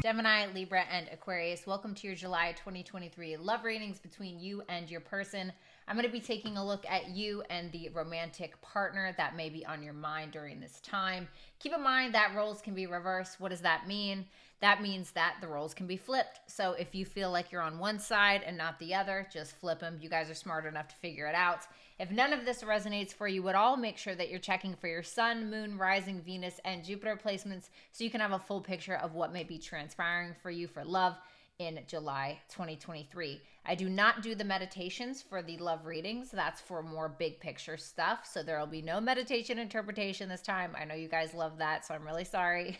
Gemini, Libra, and Aquarius, welcome to your July 2023 love readings between you and your person. I'm going to be taking a look at you and the romantic partner that may be on your mind during this time. Keep in mind that roles can be reversed. What does that mean? That means that the roles can be flipped. So if you feel like you're on one side and not the other, just flip them. You guys are smart enough to figure it out. If none of this resonates for you at all, make sure that you're checking for your sun, moon, rising, Venus, and Jupiter placements so you can have a full picture of what may be transpiring for you for love in July 2023. I do not do the meditations for the love readings. That's for more big picture stuff. So there will be no meditation interpretation this time. I know you guys love that, so I'm really sorry.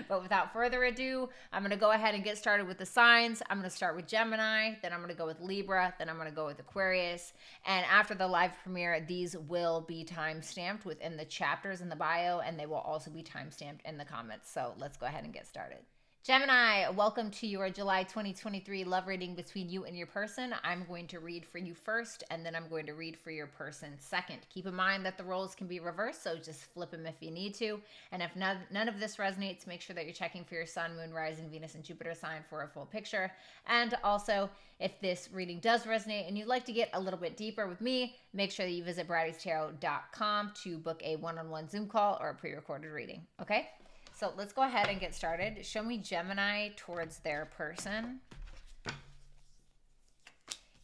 But without further ado, I'm going to go ahead and get started with the signs. I'm going to start with Gemini, then I'm going to go with Libra, then I'm going to go with Aquarius. And after the live premiere, these will be time-stamped within the chapters in the bio, and they will also be time-stamped in the comments. So let's go ahead and get started. Gemini, welcome to your July 2023 love reading between you and your person. I'm going to read for you first, and then I'm going to read for your person second. Keep in mind that the roles can be reversed, so just flip them if you need to. And if none of this resonates, make sure that you're checking for your sun, moon, rising, Venus, and Jupiter sign for a full picture. And also, if this reading does resonate and you'd like to get a little bit deeper with me, make sure that you visit brattytarot.com to book a one-on-one Zoom call or a pre-recorded reading, okay? So let's go ahead and get started. Show me Gemini towards their person.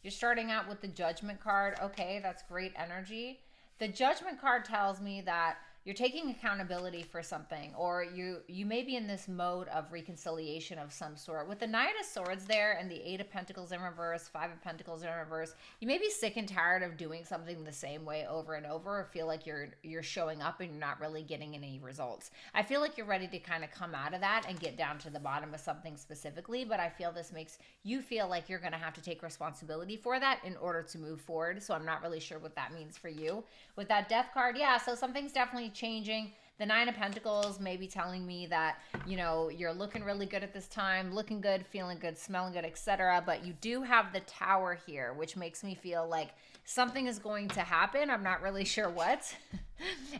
You're starting out with the Judgment card. Okay, that's great energy. The Judgment card tells me that you're taking accountability for something, or you may be in this mode of reconciliation of some sort. With the Knight of Swords there and the Eight of Pentacles in reverse, Five of Pentacles in reverse, you may be sick and tired of doing something the same way over and over, or feel like you're showing up and you're not really getting any results. I feel like you're ready to kind of come out of that and get down to the bottom of something specifically, but I feel this makes you feel like you're going to have to take responsibility for that in order to move forward. So I'm not really sure what that means for you. With that Death card, yeah, so something's definitely changing. The Nine of Pentacles may be telling me that, you know, you're looking really good at this time, looking good, feeling good, smelling good, etc. But you do have the Tower here, which makes me feel like something is going to happen. I'm not really sure what.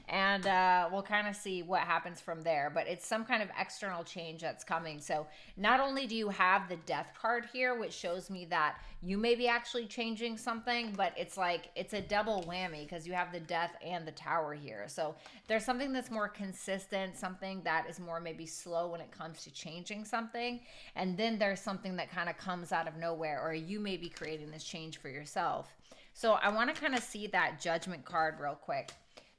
And we'll kind of see what happens from there. But it's some kind of external change that's coming. So not only do you have the Death card here, which shows me that you may be actually changing something, but it's like it's a double whammy because you have the Death and the Tower here. So there's something that's more consistent, something that is more maybe slow when it comes to changing something. And then there's something that kind of comes out of nowhere, or you may be creating this change for yourself. So I want to kind of see that Judgment card real quick.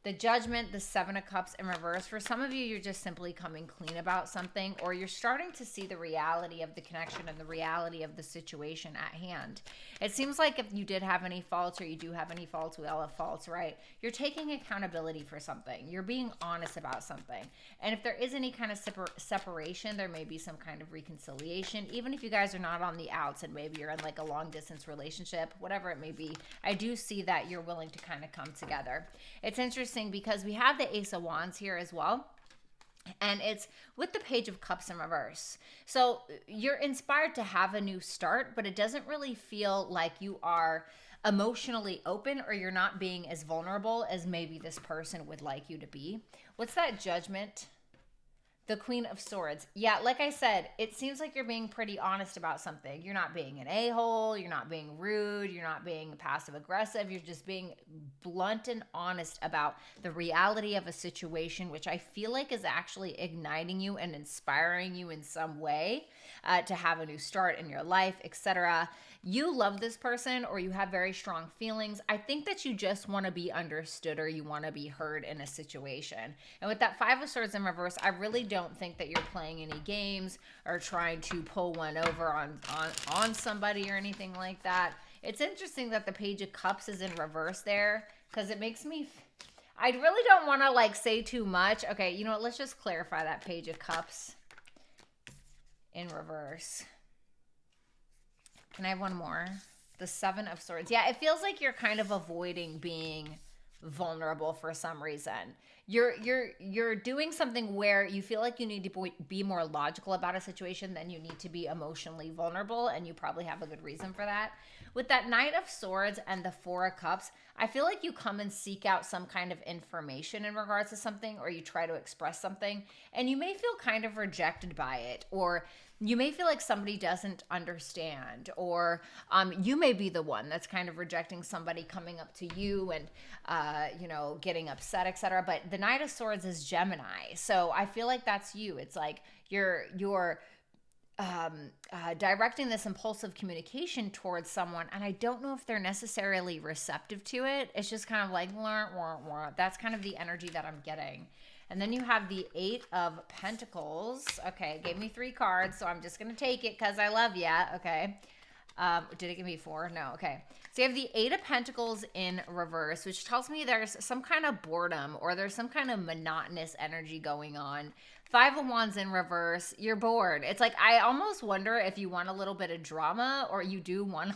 The Judgment, the Seven of Cups in reverse. For some of you, you're just simply coming clean about something, or you're starting to see the reality of the connection and the reality of the situation at hand. It seems like if you did have any faults, or you do have any faults, we all have faults, right? You're taking accountability for something. You're being honest about something. And if there is any kind of separation, there may be some kind of reconciliation. Even if you guys are not on the outs and maybe you're in like a long distance relationship, whatever it may be, I do see that you're willing to kind of come together. It's interesting because we have the Ace of Wands here as well. And it's with the Page of Cups in reverse. So you're inspired to have a new start, but it doesn't really feel like you are emotionally open, or you're not being as vulnerable as maybe this person would like you to be. What's that Judgment? The Queen of Swords. Yeah, like I said, it seems like you're being pretty honest about something. You're not being an a-hole. You're not being rude. You're not being passive-aggressive. You're just being blunt and honest about the reality of a situation, which I feel like is actually igniting you and inspiring you in some way to have a new start in your life, etc. You love this person, or you have very strong feelings. I think that you just want to be understood, or you want to be heard in a situation. And with that Five of Swords in reverse, I really don't think that you're playing any games or trying to pull one over on somebody or anything like that. It's interesting that the Page of Cups is in reverse there, because it makes me... I really don't want to like say too much. Okay, you know what? Let's just clarify that Page of Cups in reverse. Can I have one more? The Seven of Swords. Yeah, it feels like you're kind of avoiding being vulnerable for some reason. you're doing something where you feel like you need to be more logical about a situation than you need to be emotionally vulnerable, and you probably have a good reason for that. With that Knight of Swords and the Four of Cups, I feel like you come and seek out some kind of information in regards to something, or you try to express something, and you may feel kind of rejected by it, or you may feel like somebody doesn't understand, or you may be the one that's kind of rejecting somebody coming up to you and, getting upset, etc. But the Knight of Swords is Gemini. So I feel like that's you. It's like you're directing this impulsive communication towards someone, and I don't know if they're necessarily receptive to it. It's just kind of like, wah, wah, wah. That's kind of the energy that I'm getting. And then you have the Eight of Pentacles. Okay, it gave me 3 cards, so I'm just going to take it because I love ya. Okay. Did it give me 4? No. Okay. So you have the Eight of Pentacles in reverse, which tells me there's some kind of boredom, or there's some kind of monotonous energy going on. Five of Wands in reverse. You're bored. It's like, I almost wonder if you want a little bit of drama, or you do want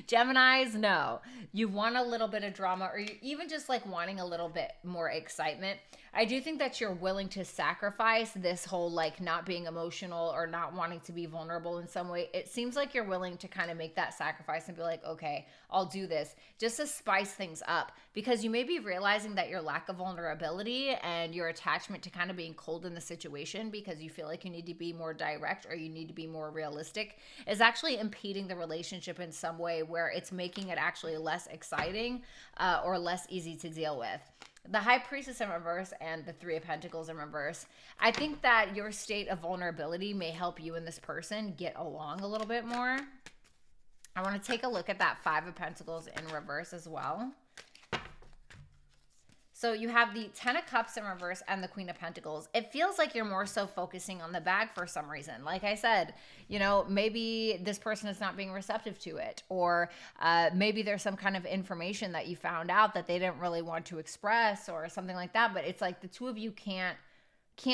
Geminis, no. You want a little bit of drama, or you even just like wanting a little bit more excitement. I do think that you're willing to sacrifice this whole like not being emotional or not wanting to be vulnerable in some way. It seems like you're willing to kind of make that sacrifice and be like, okay, I'll do this just to spice things up, because you may be realizing that your lack of vulnerability and your attachment to kind of being cold in the situation because you feel like you need to be more direct or you need to be more realistic is actually impeding the relationship in some way, where it's making it actually less exciting or less easy to deal with. The High Priestess in reverse and the Three of Pentacles in reverse. I think that your state of vulnerability may help you and this person get along a little bit more. I want to take a look at that Five of Pentacles in reverse as well. So you have the Ten of Cups in reverse and the Queen of Pentacles. It feels like you're more so focusing on the bag for some reason. Like I said, maybe this person is not being receptive to it, or maybe there's some kind of information that you found out that they didn't really want to express or something like that. But it's like the two of you can't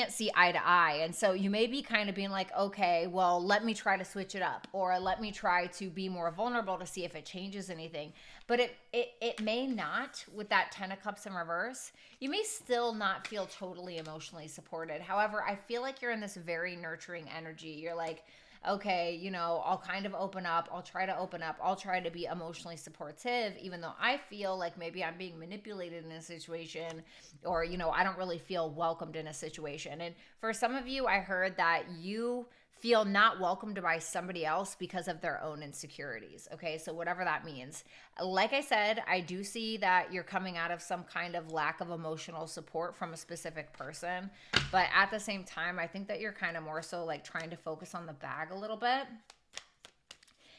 see eye to eye. And so you may be kind of being like, okay, well, let me try to switch it up, or let me try to be more vulnerable to see if it changes anything. But it may not. With that Ten of Cups in reverse, you may still not feel totally emotionally supported. However, I feel like you're in this very nurturing energy. You're like, okay, I'll kind of open up. I'll try to open up. I'll try to be emotionally supportive, even though I feel like maybe I'm being manipulated in a situation, or, I don't really feel welcomed in a situation. And for some of you, I heard that you feel not welcomed by somebody else because of their own insecurities. Okay, so whatever that means. Like I said, I do see that you're coming out of some kind of lack of emotional support from a specific person. But at the same time, I think that you're kind of more so like trying to focus on the bag a little bit.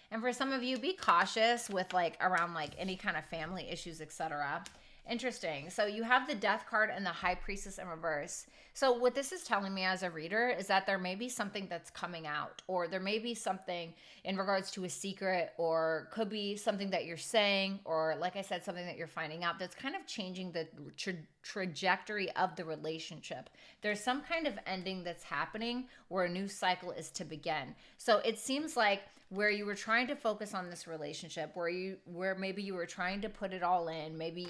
And for some of you, be cautious with around any kind of family issues, etc. Interesting. So you have the Death card and the High Priestess in reverse. So what this is telling me as a reader is that there may be something that's coming out, or there may be something in regards to a secret, or could be something that you're saying, or like I said, something that you're finding out that's kind of changing the trajectory of the relationship. There's some kind of ending that's happening where a new cycle is to begin. So it seems like where you were trying to focus on this relationship, where maybe you were trying to put it all in, maybe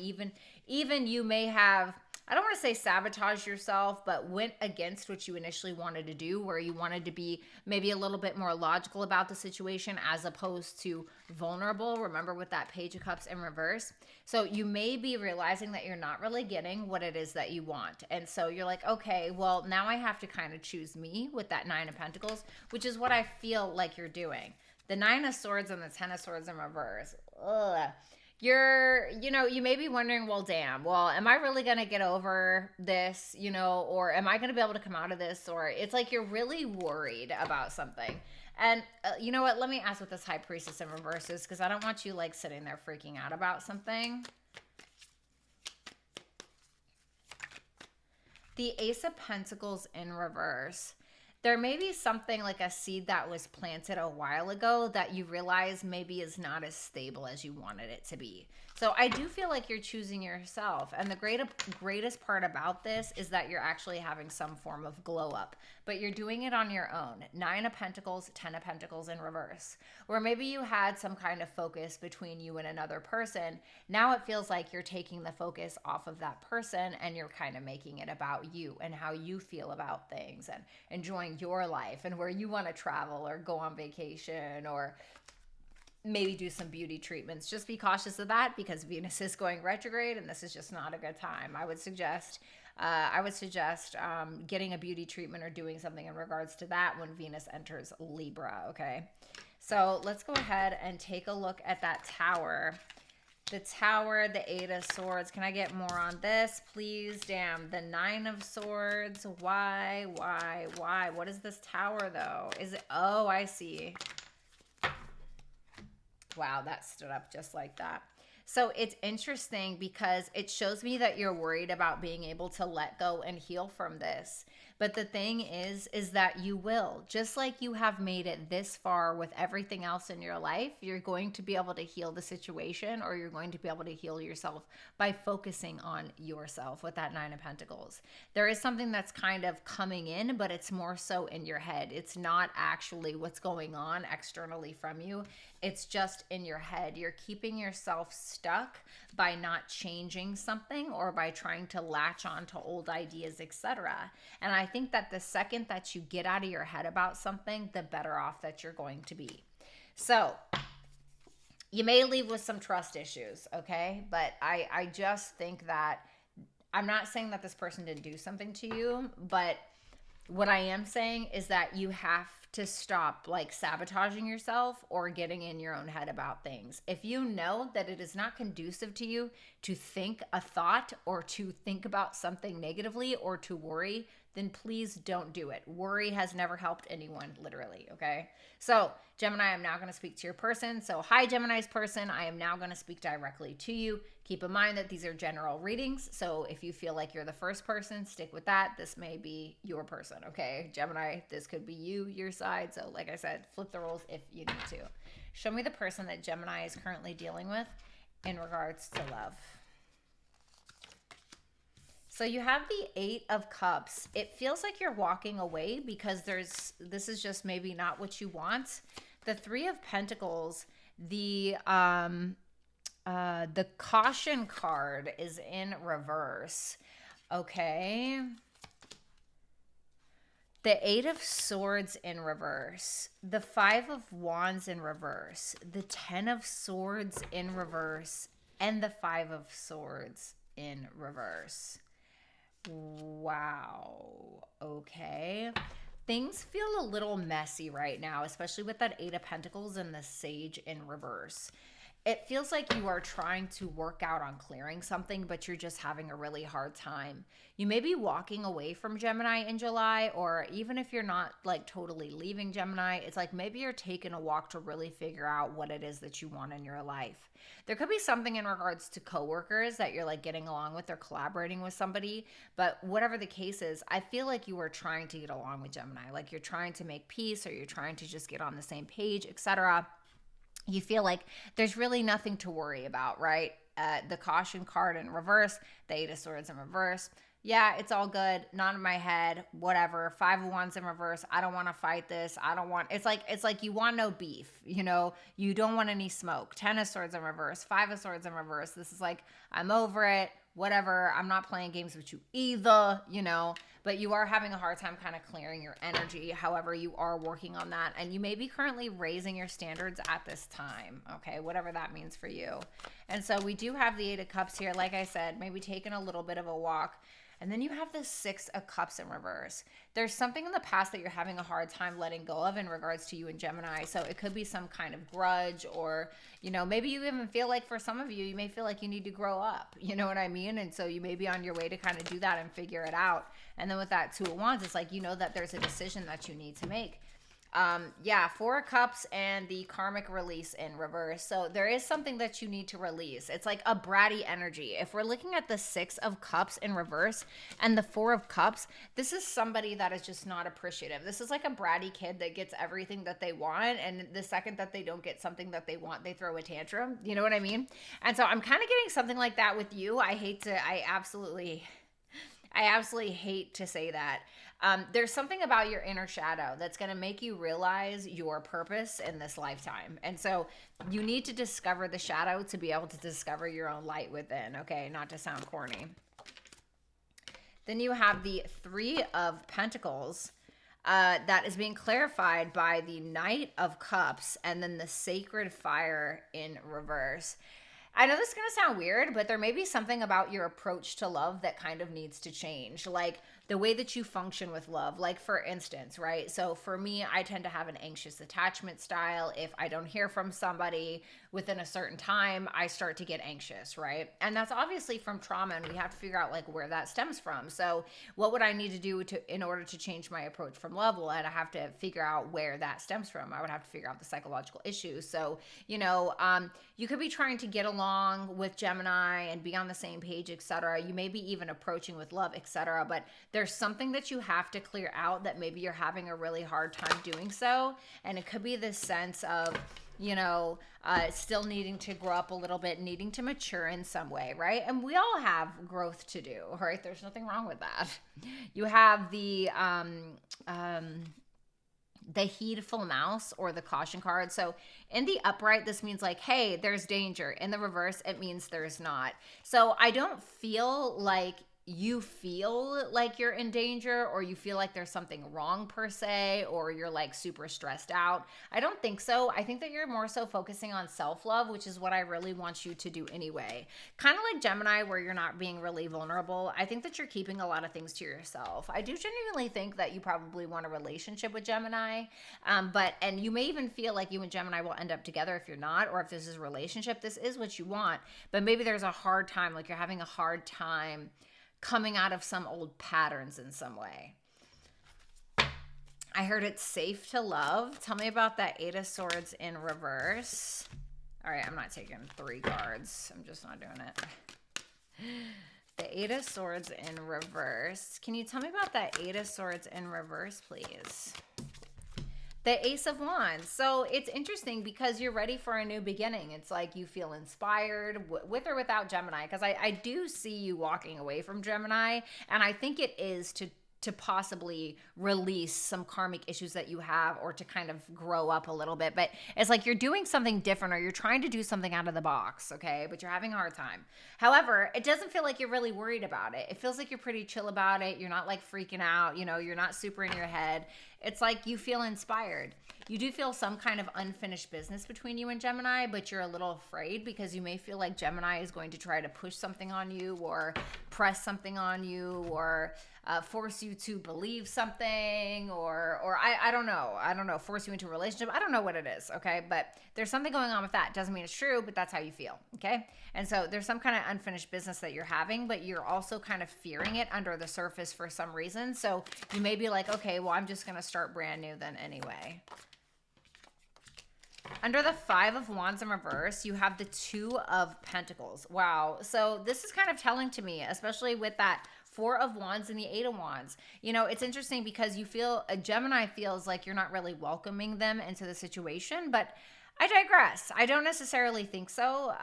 even you may have, I don't want to say sabotage yourself, but went against what you initially wanted to do, where you wanted to be maybe a little bit more logical about the situation as opposed to vulnerable. Remember, with that Page of Cups in reverse. So you may be realizing that you're not really getting what it is that you want. And so you're like, okay, well, now I have to kind of choose me with that Nine of Pentacles, which is what I feel like you're doing. The Nine of Swords and the Ten of Swords in reverse. Ugh. You may be wondering, well, damn, am I really going to get over this, or am I going to be able to come out of this? Or it's like you're really worried about something. And you know what? Let me ask what this High Priestess in reverse is, because I don't want you sitting there freaking out about something. The Ace of Pentacles in reverse. There may be something like a seed that was planted a while ago that you realize maybe is not as stable as you wanted it to be. So I do feel like you're choosing yourself. And the greatest part about this is that you're actually having some form of glow up, but you're doing it on your own. 9 of Pentacles, 10 of Pentacles in reverse. Or maybe you had some kind of focus between you and another person. Now it feels like you're taking the focus off of that person and you're kind of making it about you and how you feel about things and enjoying your life and where you want to travel or go on vacation or maybe do some beauty treatments. Just be cautious of that because Venus is going retrograde and this is just not a good time. I would suggest getting a beauty treatment or doing something in regards to that when Venus enters Libra, okay? So let's go ahead and take a look at that Tower. The Tower, the 8 of Swords. Can I get more on this, please? Damn, the 9 of Swords. Why? What is this Tower, though? Is it... Oh, I see. Wow, that stood up just like that. So it's interesting because it shows me that you're worried about being able to let go and heal from this. But the thing is that you will. Just like you have made it this far with everything else in your life, you're going to be able to heal the situation, or you're going to be able to heal yourself by focusing on yourself with that 9 of Pentacles. There is something that's kind of coming in, but it's more so in your head. It's not actually what's going on externally from you. It's just in your head. You're keeping yourself stuck by not changing something or by trying to latch on to old ideas, etc. And I think that the second that you get out of your head about something, the better off that you're going to be. So you may leave with some trust issues, okay? But I just think that, I'm not saying that this person didn't do something to you, but what I am saying is that you have to stop like sabotaging yourself or getting in your own head about things. If you know that it is not conducive to you to think a thought or to think about something negatively or to worry, then please don't do it. Worry has never helped anyone, literally, okay? So, Gemini, I'm now going to speak to your person. So, hi, Gemini's person. I am now going to speak directly to you. Keep in mind that these are general readings. So, if you feel like you're the first person, stick with that. This may be your person, okay? Gemini, this could be you, your side. So, like I said, flip the roles if you need to. Show me the person that Gemini is currently dealing with in regards to love. So you have the 8 of Cups. It feels like you're walking away because this is just maybe not what you want. The 3 of Pentacles, the Caution card is in reverse. Okay. The 8 of Swords in reverse. The 5 of Wands in reverse. The 10 of Swords in reverse. And the 5 of Swords in reverse. Wow. Okay. Things feel a little messy right now, especially with that 8 of Pentacles and the Sage in reverse. It feels like you are trying to work out on clearing something, but you're just having a really hard time. You may be walking away from Gemini in July, or even if you're not like totally leaving Gemini, it's like maybe you're taking a walk to really figure out what it is that you want in your life. There could be something in regards to coworkers that you're like getting along with or collaborating with somebody, but whatever the case is, I feel like you are trying to get along with Gemini. Like you're trying to make peace or you're trying to just get on the same page, etc. You feel like there's really nothing to worry about, right? The Caution card in reverse, the 8 of Swords in reverse. Yeah, it's all good. Not in my head. Whatever. 5 of Wands in reverse. I don't want to fight this. I don't want. It's like you want no beef. You know, you don't want any smoke. 10 of Swords in reverse. 5 of Swords in reverse. This is like, I'm over it. Whatever. I'm not playing games with you either. You know. But you are having a hard time kind of clearing your energy. However, you are working on that. And you may be currently raising your standards at this time. Okay, whatever that means for you. And so we do have the 8 of Cups here. Like I said, maybe taking a little bit of a walk. And then you have the 6 of Cups in reverse. There's something in the past that you're having a hard time letting go of in regards to you and Gemini. So it could be some kind of grudge, or, you know, maybe you even feel like for some of you, you may feel like you need to grow up. You know what I mean? And so you may be on your way to kind of do that and figure it out. And then with that 2 of Wands, it's like, you know that there's a decision that you need to make. Yeah, Four of Cups and the karmic release in reverse. So there is something that you need to release. It's like a bratty energy. If we're looking at the Six of Cups in reverse and the Four of Cups, this is somebody that is just not appreciative. This is like a bratty kid that gets everything that they want, and the second that they don't get something that they want, they throw a tantrum. You know what I mean? And so I'm kind of getting something like that with you. I absolutely hate to say that. There's something about your inner shadow that's going to make you realize your purpose in this lifetime. And so you need to discover the shadow to be able to discover your own light within. Okay, not to sound corny. Then you have the Three of Pentacles that is being clarified by the Knight of Cups and then the Sacred Fire in reverse. I know this is going to sound weird, but there may be something about your approach to love that kind of needs to change. Like the way that you function with love. Like for instance, right? So for me, I tend to have an anxious attachment style. If I don't hear from somebody within a certain time, I start to get anxious, right? And that's obviously from trauma, and we have to figure out like where that stems from. So what would I need to do in order to change my approach from love? Well, I'd have to figure out where that stems from. I would have to figure out the psychological issues. So, you could be trying to get along with Gemini and be on the same page, etc. You may be even approaching with love, etc. But there's something that you have to clear out that maybe you're having a really hard time doing so. And it could be this sense of, still needing to grow up a little bit, needing to mature in some way, right? And we all have growth to do, right? There's nothing wrong with that. You have the heedful mouse or the caution card. So in the upright, this means like, hey, there's danger. In the reverse, it means there's not. So I don't feel like you feel like you're in danger or you feel like there's something wrong per se, or you're like super stressed out. I don't think so. I think that you're more so focusing on self-love, which is what I really want you to do anyway. Kind of like Gemini, where you're not being really vulnerable. I think that you're keeping a lot of things to yourself. I do genuinely think that you probably want a relationship with Gemini, and you may even feel like you and Gemini will end up together if you're not, or if this is a relationship, this is what you want, but maybe there's a hard time, like you're having a hard time coming out of some old patterns in some way. I heard it's safe to love. Tell me about that Eight of Swords in reverse. All right, I'm not taking 3 cards. I'm just not doing it. The Eight of Swords in reverse. Can you tell me about that Eight of Swords in reverse, please? The Ace of Wands. So it's interesting because you're ready for a new beginning. It's like you feel inspired with or without Gemini, because I do see you walking away from Gemini, and I think it is to possibly release some karmic issues that you have, or to kind of grow up a little bit. But it's like you're doing something different, or you're trying to do something out of the box, okay? But you're having a hard time. However, it doesn't feel like you're really worried about it. It feels like you're pretty chill about it. You're not like freaking out, you're not super in your head. It's like you feel inspired. You do feel some kind of unfinished business between you and Gemini, but you're a little afraid because you may feel like Gemini is going to try to push something on you, or press something on you, or force you to believe something, or I don't know, force you into a relationship. I don't know what it is, okay? But there's something going on with that. Doesn't mean it's true, but that's how you feel, okay? And so there's some kind of unfinished business that you're having, but you're also kind of fearing it under the surface for some reason. So you may be like, okay, well, I'm just going to start brand new then anyway. Under the Five of Wands in reverse, you have the Two of Pentacles. Wow. So this is kind of telling to me, especially with that Four of Wands and the Eight of Wands. It's interesting because you feel, a Gemini feels like you're not really welcoming them into the situation, but I digress. I don't necessarily think so.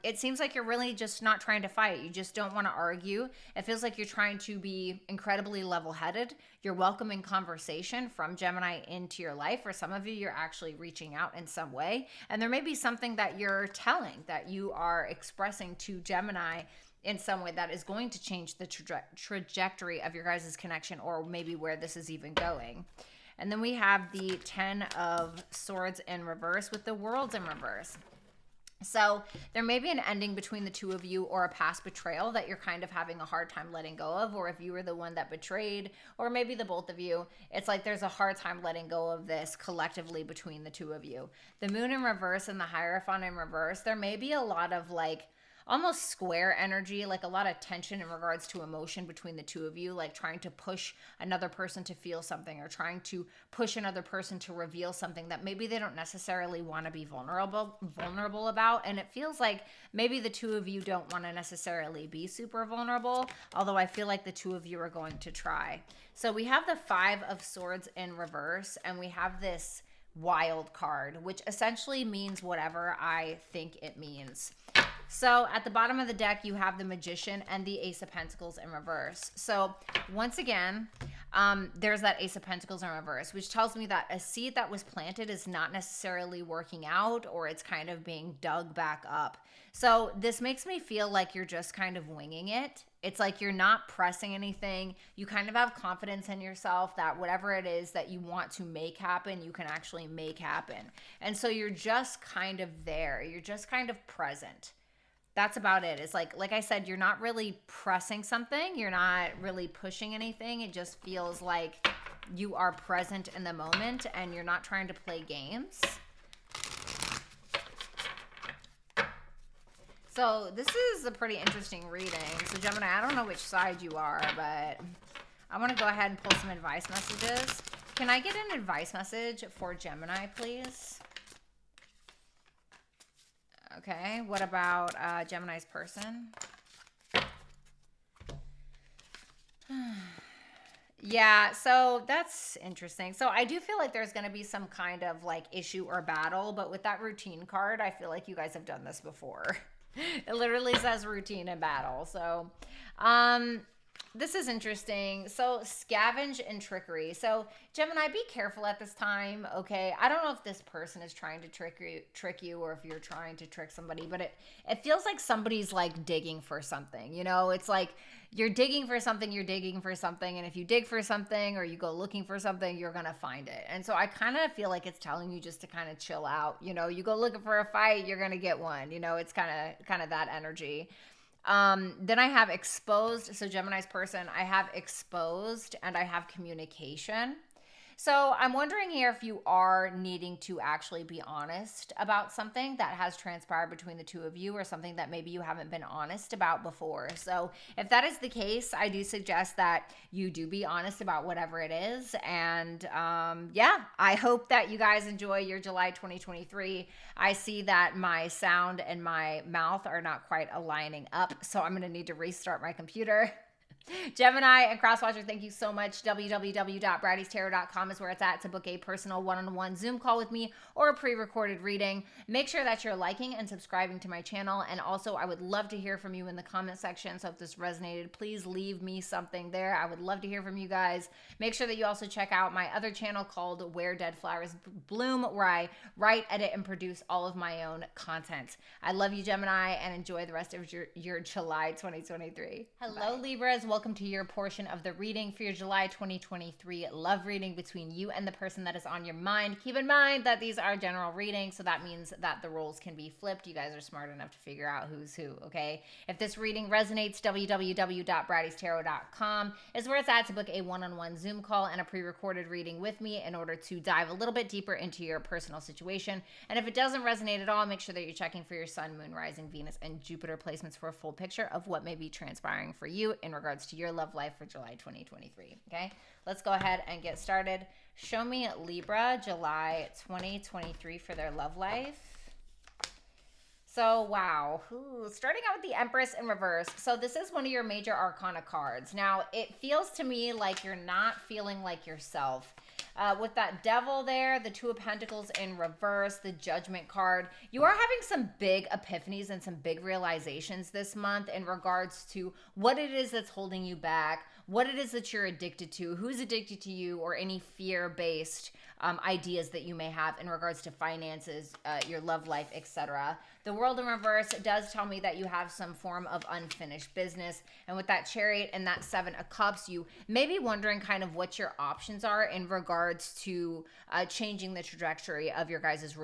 It seems like you're really just not trying to fight. You just don't want to argue. It feels like you're trying to be incredibly level-headed. You're welcoming conversation from Gemini into your life. For some of you, you're actually reaching out in some way. And there may be something that you're telling, that you are expressing to Gemini in some way that is going to change the trajectory of your guys' connection, or maybe where this is even going. And then we have the Ten of Swords in reverse with the Worlds in reverse. So there may be an ending between the two of you, or a past betrayal that you're kind of having a hard time letting go of, or if you were the one that betrayed, or maybe the both of you, it's like there's a hard time letting go of this collectively between the two of you. The Moon in reverse and the Hierophant in reverse, there may be a lot of like almost square energy, like a lot of tension in regards to emotion between the two of you, like trying to push another person to feel something or trying to push another person to reveal something that maybe they don't necessarily want to be vulnerable about. And it feels like maybe the two of you don't want to necessarily be super vulnerable, although I feel like the two of you are going to try. So we have the Five of Swords in reverse, and we have this wild card, which essentially means whatever I think it means. So at the bottom of the deck, you have the Magician and the Ace of Pentacles in reverse. So once again, there's that Ace of Pentacles in reverse, which tells me that a seed that was planted is not necessarily working out, or it's kind of being dug back up. So this makes me feel like you're just kind of winging it. It's like you're not pressing anything. You kind of have confidence in yourself that whatever it is that you want to make happen, you can actually make happen. And so you're just kind of there. You're just kind of present. That's about it. It's like I said, you're not really pressing something. You're not really pushing anything. It just feels like you are present in the moment and you're not trying to play games. So this is a pretty interesting reading. So Gemini, I don't know which side you are, but I want to go ahead and pull some advice messages. Can I get an advice message for Gemini, please? Okay, what about Gemini's person? Yeah, so that's interesting. So I do feel like there's going to be some kind of like issue or battle, but with that routine card, I feel like you guys have done this before. It literally says routine and battle. So, this is interesting. So scavenge and trickery. So Gemini, be careful at this time. Okay. I don't know if this person is trying to trick you or if you're trying to trick somebody, but it feels like somebody's like digging for something, you know, it's like you're digging for something. And if you dig for something or you go looking for something, you're going to find it. And so I kind of feel like it's telling you just to kind of chill out. You know, you go looking for a fight, you're going to get one, you know, it's kind of that energy. Then I have exposed. So Gemini's person, I have exposed and I have communication. So I'm wondering here if you are needing to actually be honest about something that has transpired between the two of you or something that maybe you haven't been honest about before. So if that is the case, I do suggest that you do be honest about whatever it is. And yeah, I hope that you guys enjoy your July 2023. I see that my sound and my mouth are not quite aligning up, so I'm going to need to restart my computer. Gemini and Crosswatcher, thank you so much. www.brattytarot.com is where it's at to book a personal one-on-one Zoom call with me or a pre-recorded reading. Make sure that you're liking and subscribing to my channel. And also, I would love to hear from you in the comment section. So if this resonated, please leave me something there. I would love to hear from you guys. Make sure that you also check out my other channel called Where Dead Flowers Bloom, where I write, edit, and produce all of my own content. I love you, Gemini, and enjoy the rest of your July 2023. Hello, Libras. Welcome to your portion of the reading for your July 2023 love reading between you and the person that is on your mind. Keep in mind that these are general readings, so that means that the roles can be flipped. You guys are smart enough to figure out who's who, okay? If this reading resonates, www.brattytarot.com is where it's at to book a one-on-one Zoom call and a pre-recorded reading with me in order to dive a little bit deeper into your personal situation. And if it doesn't resonate at all, make sure that you're checking for your sun, moon, rising, Venus, and Jupiter placements for a full picture of what may be transpiring for you in regards to your love life for July 2023. Okay, let's go ahead and get started. Show me Libra, July 2023 for their love life. So, wow. Ooh, starting out with the Empress in reverse. So this is one of your major arcana cards. Now, it feels to me like you're not feeling like yourself. With that Devil there, the Two of Pentacles in reverse, the Judgment card, you are having some big epiphanies and some big realizations this month in regards to what it is that's holding you back, what it is that you're addicted to, who's addicted to you, or any fear-based ideas that you may have in regards to finances, your love life, etc. The World in reverse does tell me that you have some form of unfinished business. And with that Chariot and that Seven of Cups, you may be wondering kind of what your options are in regards to changing the trajectory of your guys'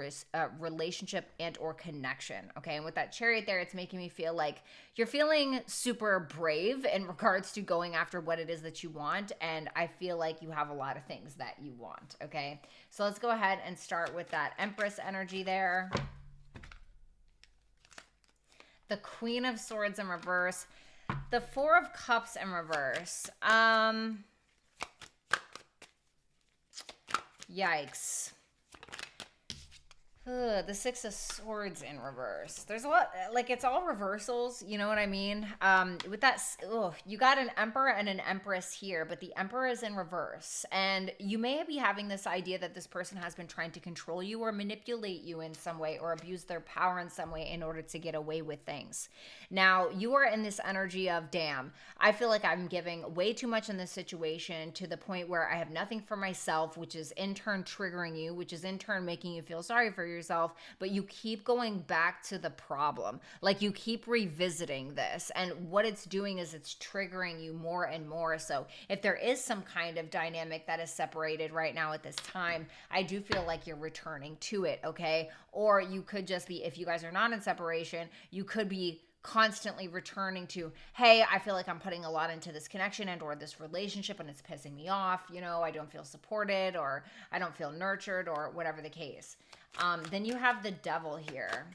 relationship and or connection. Okay, and with that Chariot there, it's making me feel like you're feeling super brave in regards to going after what it is that you want. And I feel like you have a lot of things that you want. Okay, so let's go ahead and start with that Empress energy there. The Queen of Swords in reverse. The Four of Cups in reverse. Yikes. The Six of Swords in reverse. There's a lot, like, it's all reversals, you know what I mean? With that, you got an Emperor and an Empress here, but the Emperor is in reverse. And you may be having this idea that this person has been trying to control you or manipulate you in some way or abuse their power in some way in order to get away with things. Now, you are in this energy of, damn, I feel like I'm giving way too much in this situation to the point where I have nothing for myself, which is in turn triggering you, which is in turn making you feel sorry for yourself, but you keep going back to the problem. Like, you keep revisiting this, and what it's doing is it's triggering you more and more. So if there is some kind of dynamic that is separated right now at this time, I do feel like you're returning to it, okay? Or you could just be, if you guys are not in separation, you could be constantly returning to, hey, I feel like I'm putting a lot into this connection and or this relationship and it's pissing me off, you know, I don't feel supported or I don't feel nurtured or whatever the case. Then you have the Devil here.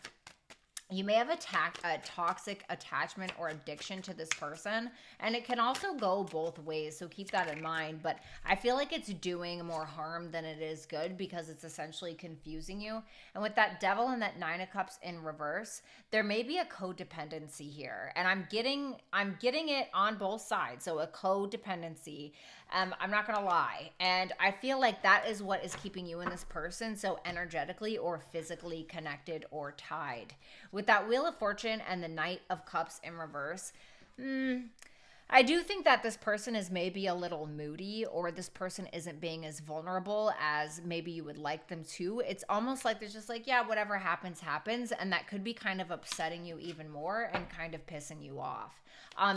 You may have a toxic attachment or addiction to this person, and it can also go both ways, so keep that in mind. But I feel like it's doing more harm than it is good because it's essentially confusing you. And with that Devil and that Nine of Cups in reverse, there may be a codependency here, and I'm getting it on both sides. So a codependency. I'm not gonna lie, and I feel like that is what is keeping you and this person so energetically or physically connected or tied. With that Wheel of Fortune and the Knight of Cups in reverse, I do think that this person is maybe a little moody, or this person isn't being as vulnerable as maybe you would like them to. It's almost like there's just like, yeah, whatever happens, happens. And that could be kind of upsetting you even more and kind of pissing you off.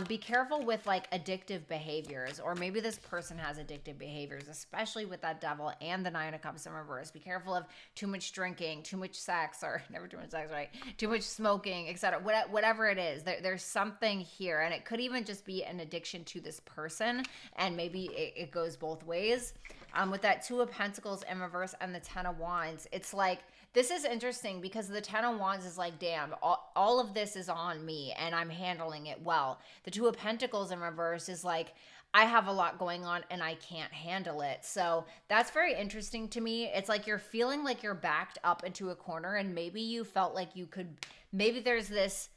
Be careful with like addictive behaviors, or maybe this person has addictive behaviors, especially with that Devil and the Nine of Cups in reverse. Be careful of too much drinking, too much sex, or never too much sex, right? Too much smoking, etc. Whatever it is, there's something here, and it could even just be an addiction to this person, and maybe it goes both ways. With that Two of Pentacles in reverse and the Ten of Wands, it's like, this is interesting because the Ten of Wands is like, damn, all of this is on me and I'm handling it well. The Two of Pentacles in reverse is like, I have a lot going on and I can't handle it. So that's very interesting to me. It's like you're feeling like you're backed up into a corner, and maybe you felt like you could, maybe there's this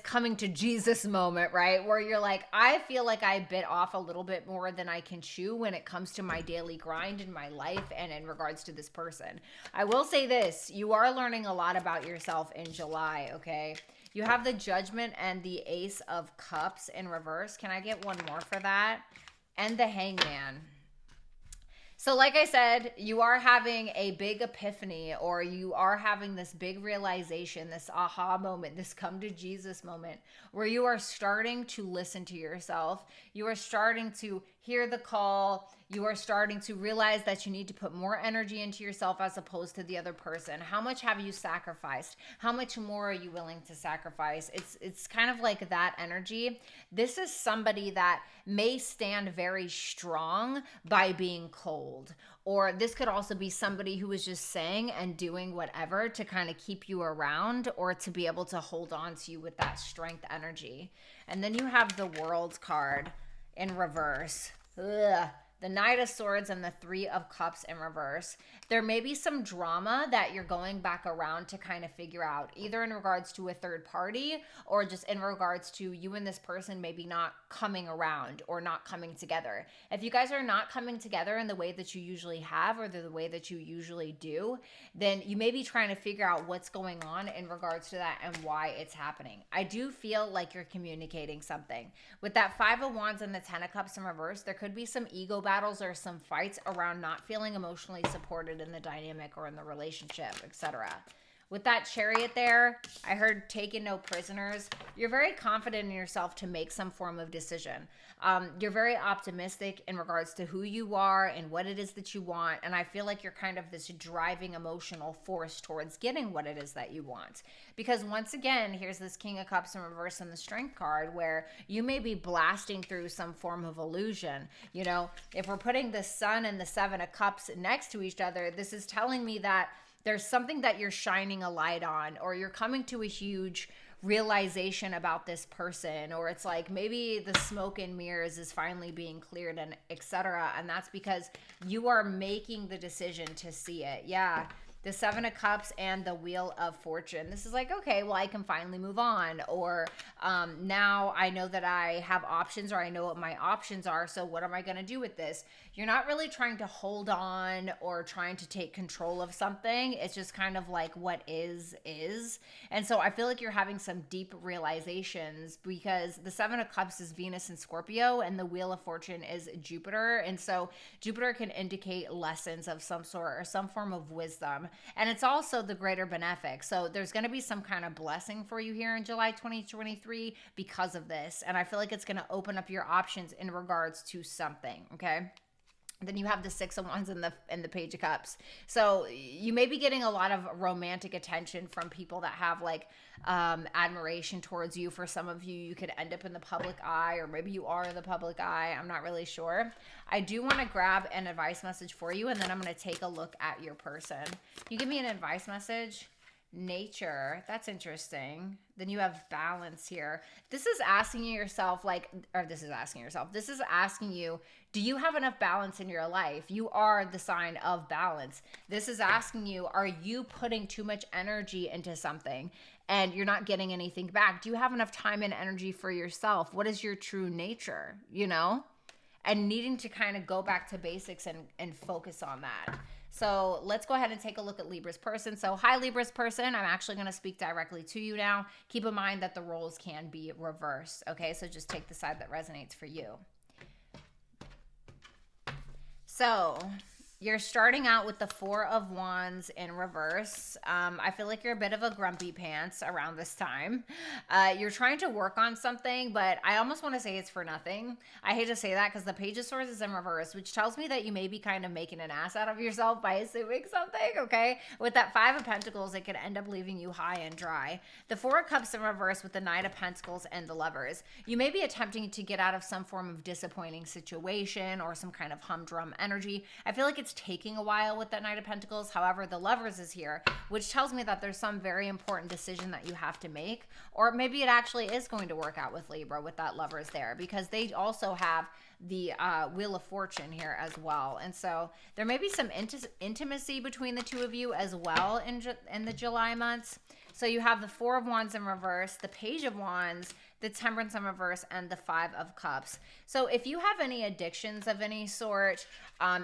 coming to Jesus moment, right? Where you're like, I feel like I bit off a little bit more than I can chew when it comes to my daily grind in my life and in regards to this person. I will say this, you are learning a lot about yourself in July, okay? You have the Judgment and the Ace of Cups in reverse. Can I get one more for that? And the Hangman. So like I said, you are having a big epiphany, or you are having this big realization, this aha moment, this come to Jesus moment, where you are starting to listen to yourself. You are starting to hear the call. You are starting to realize that you need to put more energy into yourself as opposed to the other person. How much have you sacrificed? How much more are you willing to sacrifice? It's kind of like that energy. This is somebody that may stand very strong by being cold. Or this could also be somebody who is just saying and doing whatever to kind of keep you around, or to be able to hold on to you with that strength energy. And then you have the World card in reverse. Ugh. The Knight of Swords and the Three of Cups in reverse. There may be some drama that you're going back around to kind of figure out, either in regards to a third party or just in regards to you and this person maybe not coming around or not coming together. If you guys are not coming together in the way that you usually have, or the way that you usually do, then you may be trying to figure out what's going on in regards to that and why it's happening. I do feel like you're communicating something. With that Five of Wands and the Ten of Cups in reverse, there could be some ego battles or some fights around not feeling emotionally supported in the dynamic or in the relationship, etc. With that Chariot there, I heard taking no prisoners. You're very confident in yourself to make some form of decision. You're very optimistic in regards to who you are and what it is that you want. And I feel like you're kind of this driving emotional force towards getting what it is that you want. Because once again, here's this King of Cups in reverse and the Strength card, where you may be blasting through some form of illusion. You know, if we're putting the Sun and the Seven of Cups next to each other, this is telling me that there's something that you're shining a light on, or you're coming to a huge realization about this person, or it's like maybe the smoke and mirrors is finally being cleared, and etc. And that's because you are making the decision to see it. Yeah. The Seven of Cups and the Wheel of Fortune. This is like, okay, well, I can finally move on. Or now I know that I have options, or I know what my options are. So what am I going to do with this? You're not really trying to hold on or trying to take control of something. It's just kind of like what is. And so I feel like you're having some deep realizations, because the Seven of Cups is Venus and Scorpio, and the Wheel of Fortune is Jupiter. And so Jupiter can indicate lessons of some sort or some form of wisdom. And it's also the greater benefic. So there's going to be some kind of blessing for you here in July 2023 because of this. And I feel like it's going to open up your options in regards to something. Okay. Then you have the Six of Wands and the Page of Cups. So you may be getting a lot of romantic attention from people that have like admiration towards you. For some of you, you could end up in the public eye, or maybe you are in the public eye. I'm not really sure. I do want to grab an advice message for you, and then I'm going to take a look at your person. Can you give me an advice message? Nature. That's interesting. Then you have balance here. This is asking yourself, this is asking you, do you have enough balance in your life? You are the sign of balance. This is asking you, are you putting too much energy into something and you're not getting anything back? Do you have enough time and energy for yourself? What is your true nature, And needing to kind of go back to basics and focus on that. So let's go ahead and take a look at Libra's person. So hi, Libra's person. I'm actually going to speak directly to you now. Keep in mind that the roles can be reversed. Okay, so just take the side that resonates for you. So you're starting out with the Four of Wands in reverse. I feel like you're a bit of a grumpy pants around this time. You're trying to work on something, but I almost want to say it's for nothing. I hate to say that because the Page of Swords is in reverse, which tells me that you may be kind of making an ass out of yourself by assuming something, okay? With that Five of Pentacles, it could end up leaving you high and dry. The Four of Cups in reverse with the Knight of Pentacles and the Lovers. You may be attempting to get out of some form of disappointing situation or some kind of humdrum energy. I feel like it's taking a while with that Knight of Pentacles. However, the Lovers is here, which tells me that there's some very important decision that you have to make, or maybe it actually is going to work out with Libra with that Lovers there, because they also have the Wheel of Fortune here as well. And so there may be some intimacy between the two of you as well in the July months. So you have the Four of Wands in reverse, the Page of Wands, the Temperance in reverse, and the Five of Cups. So if you have any addictions of any sort,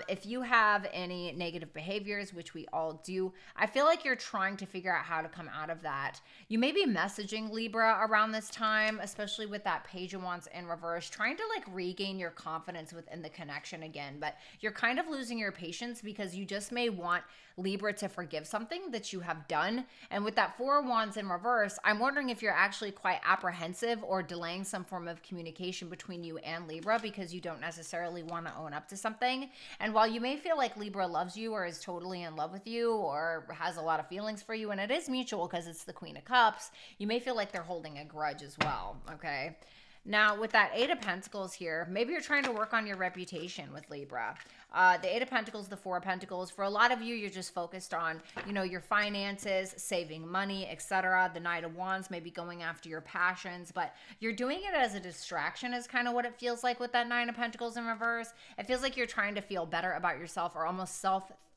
if you have any negative behaviors, which we all do, I feel like you're trying to figure out how to come out of that. You may be messaging Libra around this time, especially with that Page of Wands in reverse, trying to like regain your confidence within the connection again. But you're kind of losing your patience because you just may want Libra to forgive something that you have done. And with that Four of Wands in reverse, I'm wondering if you're actually quite apprehensive or delaying some form of communication between you and Libra because you don't necessarily want to own up to something. And while you may feel like Libra loves you or is totally in love with you or has a lot of feelings for you, and it is mutual because it's the Queen of Cups, you may feel like they're holding a grudge as well, okay? Now, with that Eight of Pentacles here, maybe you're trying to work on your reputation with Libra. The Eight of Pentacles, the Four of Pentacles. For a lot of you, you're just focused on, your finances, saving money, etc. The Knight of Wands may be going after your passions, but you're doing it as a distraction is kind of what it feels like with that Nine of Pentacles in reverse. It feels like you're trying to feel better about yourself or almost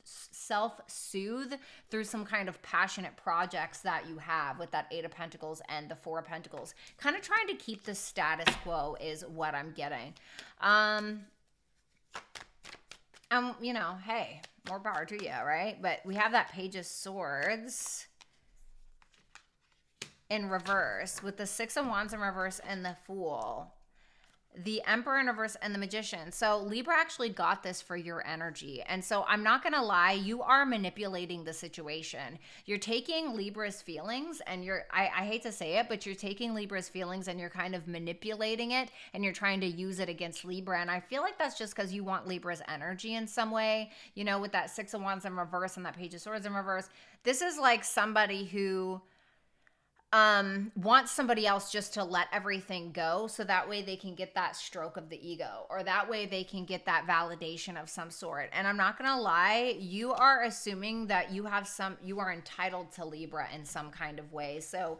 self-soothe through some kind of passionate projects that you have with that Eight of Pentacles and the Four of Pentacles. Kind of trying to keep the status quo is what I'm getting. Hey, more power to you, right? But we have that Page of Swords in reverse with the Six of Wands in reverse and the Fool. The Emperor in reverse and the Magician. So Libra actually got this for your energy. And so I'm not going to lie, you are manipulating the situation. You're taking Libra's feelings and I hate to say it, but you're taking Libra's feelings and you're kind of manipulating it and you're trying to use it against Libra. And I feel like that's just because you want Libra's energy in some way, with that Six of Wands in reverse and that Page of Swords in reverse. This is like somebody who wants somebody else just to let everything go so that way they can get that stroke of the ego or that way they can get that validation of some sort. And I'm not gonna lie, you are assuming that you are entitled to Libra in some kind of way. So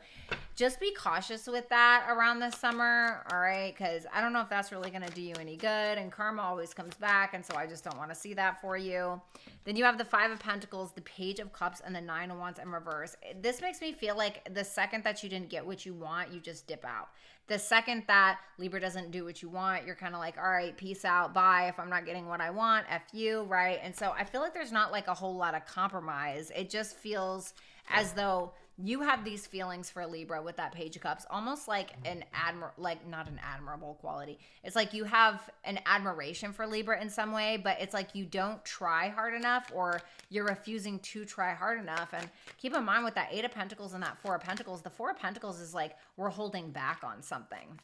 just be cautious with that around this summer, all right? Because I don't know if that's really going to do you any good, and karma always comes back, and so I just don't want to see that for you. Then you have the Five of Pentacles, the Page of Cups, and the Nine of Wands in reverse. This makes me feel like the second that you didn't get what you want, you just dip out. The second that Libra doesn't do what you want, you're kind of like, all right, peace out, bye. If I'm not getting what I want, F you, right? And so I feel like there's not like a whole lot of compromise. It just feels as though you have these feelings for Libra with that Page of Cups, almost like not an admirable quality. It's like you have an admiration for Libra in some way, but it's like you don't try hard enough, or you're refusing to try hard enough. And keep in mind with that Eight of Pentacles and that Four of Pentacles, the Four of Pentacles is like we're holding back on something.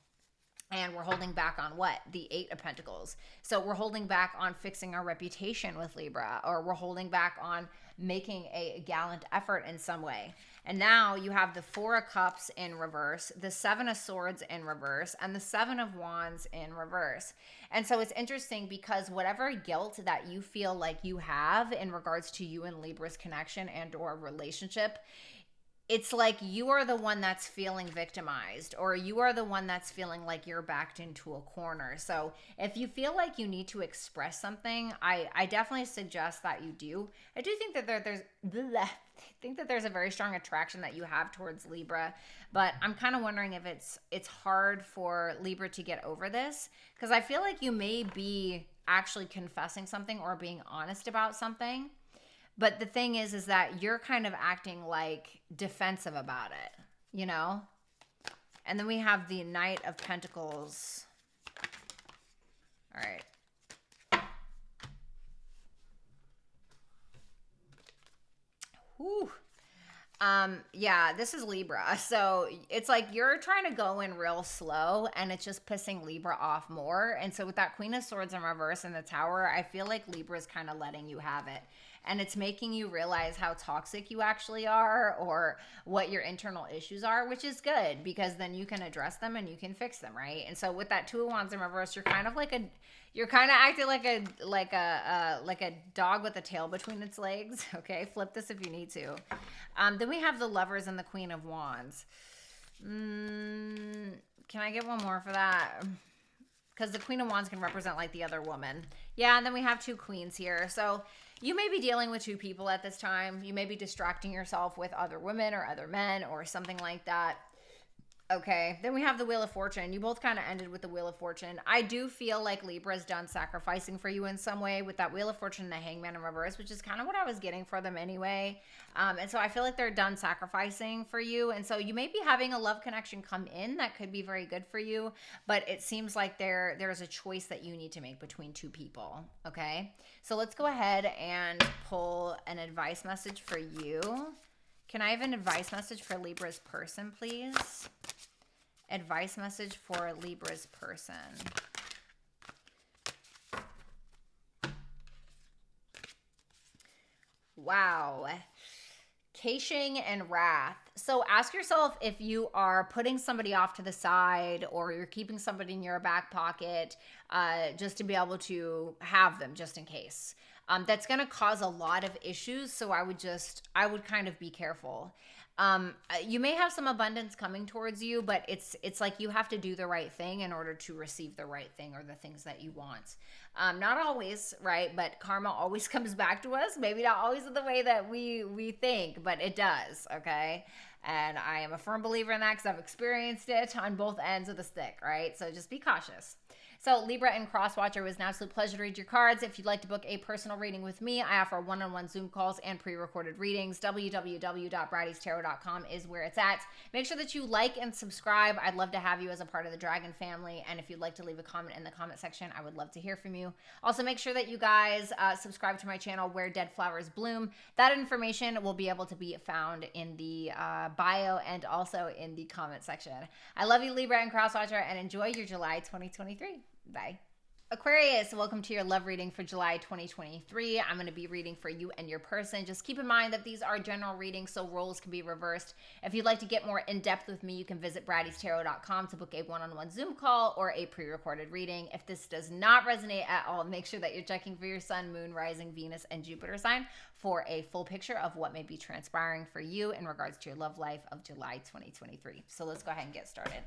And we're holding back on what? The Eight of Pentacles. So we're holding back on fixing our reputation with Libra, or we're holding back on making a gallant effort in some way. And now you have the Four of Cups in reverse, the Seven of Swords in reverse, and the Seven of Wands in reverse. And so it's interesting because whatever guilt that you feel like you have in regards to you and Libra's connection and or relationship, it's like you are the one that's feeling victimized, or you are the one that's feeling like you're backed into a corner. So if you feel like you need to express something, I definitely suggest that you do. I do think that there's a very strong attraction that you have towards Libra, but I'm kind of wondering if it's hard for Libra to get over this, because I feel like you may be actually confessing something or being honest about something. But the thing is that you're kind of acting like defensive about it, you know? And then we have the Knight of Pentacles. All right. Whew. Yeah, this is Libra. So it's like you're trying to go in real slow, and it's just pissing Libra off more. And so with that Queen of Swords in reverse in the Tower, I feel like Libra is kind of letting you have it. And it's making you realize how toxic you actually are, or what your internal issues are, which is good, because then you can address them and you can fix them, right? And so with that Two of Wands in reverse, you're kind of acting like a dog with a tail between its legs. Okay, flip this if you need to. Then we have the Lovers and the Queen of Wands. Can I get one more for that? Because the Queen of Wands can represent like the other woman. Yeah, and then we have two queens here. So you may be dealing with two people at this time. You may be distracting yourself with other women or other men or something like that. Okay, then we have the Wheel of Fortune. You both kind of ended with the Wheel of Fortune. I do feel like Libra's done sacrificing for you in some way with that Wheel of Fortune and the Hangman in reverse, which is kind of what I was getting for them anyway. And so I feel like they're done sacrificing for you. And so you may be having a love connection come in that could be very good for you, but it seems like there's a choice that you need to make between two people, okay? So let's go ahead and pull an advice message for you. Can I have an advice message for Libra's person, please? Advice message for Libra's person. Wow. Caching and wrath. So ask yourself if you are putting somebody off to the side, or you're keeping somebody in your back pocket just to be able to have them just in case. That's going to cause a lot of issues. So I would kind of be careful. You may have some abundance coming towards you, but it's like you have to do the right thing in order to receive the right thing or the things that you want. Not always, right? But karma always comes back to us. Maybe not always in the way that we think, but it does, okay? And I am a firm believer in that because I've experienced it on both ends of the stick, right? So just be cautious. So Libra and Crosswatcher, it was an absolute pleasure to read your cards. If you'd like to book a personal reading with me, I offer one-on-one Zoom calls and pre-recorded readings. www.brattystarot.com is where it's at. Make sure that you like and subscribe. I'd love to have you as a part of the Dragon family. And if you'd like to leave a comment in the comment section, I would love to hear from you. Also, make sure that you guys subscribe to my channel, Where Dead Flowers Bloom. That information will be able to be found in the bio and also in the comment section. I love you, Libra and Crosswatcher, and enjoy your July 2023. Bye. Aquarius, welcome to your love reading for July 2023. I'm going to be reading for you and your person. Just keep in mind that these are general readings, so roles can be reversed. If you'd like to get more in depth with me, you can visit brattytarot.com to book a one-on-one Zoom call or a pre-recorded reading. If this does not resonate at all, make sure that you're checking for your sun, moon, rising, Venus, and Jupiter sign for a full picture of what may be transpiring for you in regards to your love life of July 2023. So let's go ahead and get started.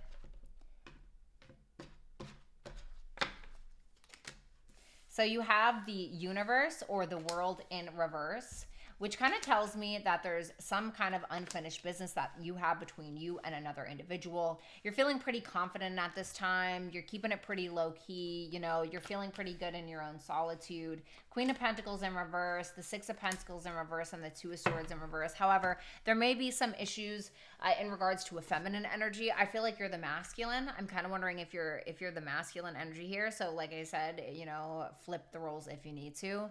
So you have the universe or the world in reverse, which kind of tells me that there's some kind of unfinished business that you have between you and another individual. You're feeling pretty confident at this time. You're keeping it pretty low key. You know, you're feeling pretty good in your own solitude. Queen of Pentacles in reverse, the Six of Pentacles in reverse, and the Two of Swords in reverse. However, there may be some issues in regards to a feminine energy. I feel like you're the masculine. I'm kind of wondering if you're the masculine energy here. So like I said, you know, flip the roles if you need to.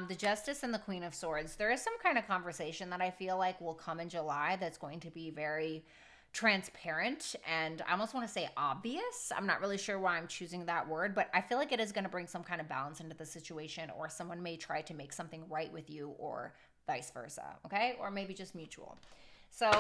The Justice and the Queen of Swords. There is some kind of conversation that I feel like will come in July that's going to be very transparent and I almost want to say obvious. I'm not really sure why I'm choosing that word, but I feel like it is going to bring some kind of balance into the situation, or someone may try to make something right with you or vice versa, okay? Or maybe just mutual. So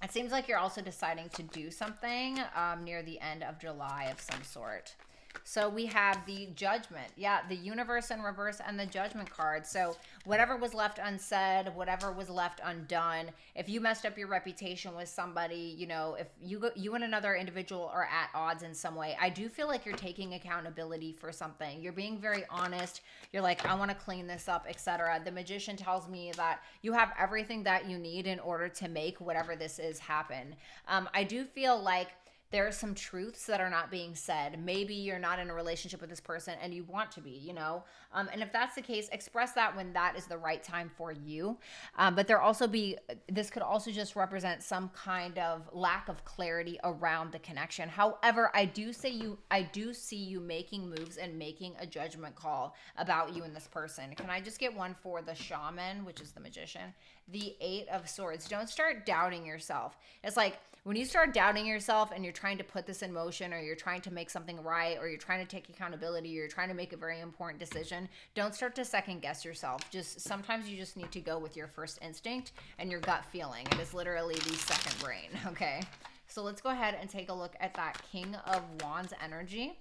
it seems like you're also deciding to do something near the end of July of some sort. So we have the Judgment. Yeah, the universe in reverse and the Judgment card. So whatever was left unsaid, whatever was left undone, if you messed up your reputation with somebody, you know, if you and another individual are at odds in some way, I do feel like you're taking accountability for something. You're being very honest. You're like, I want to clean this up, etc. The Magician tells me that you have everything that you need in order to make whatever this is happen. I do feel like there are some truths that are not being said. Maybe you're not in a relationship with this person and you want to be, you know? And if that's the case, express that when that is the right time for you. But this could also just represent some kind of lack of clarity around the connection. However, I do see you making moves and making a judgment call about you and this person. Can I just get one for the Shaman, which is the Magician? The Eight of Swords. Don't start doubting yourself. It's like when you start doubting yourself and you're trying to put this in motion, or you're trying to make something right, or you're trying to take accountability, or you're trying to make a very important decision, don't start to second guess yourself. Sometimes you just need to go with your first instinct and your gut feeling. It is literally the second brain, okay? So let's go ahead and take a look at that King of Wands energy,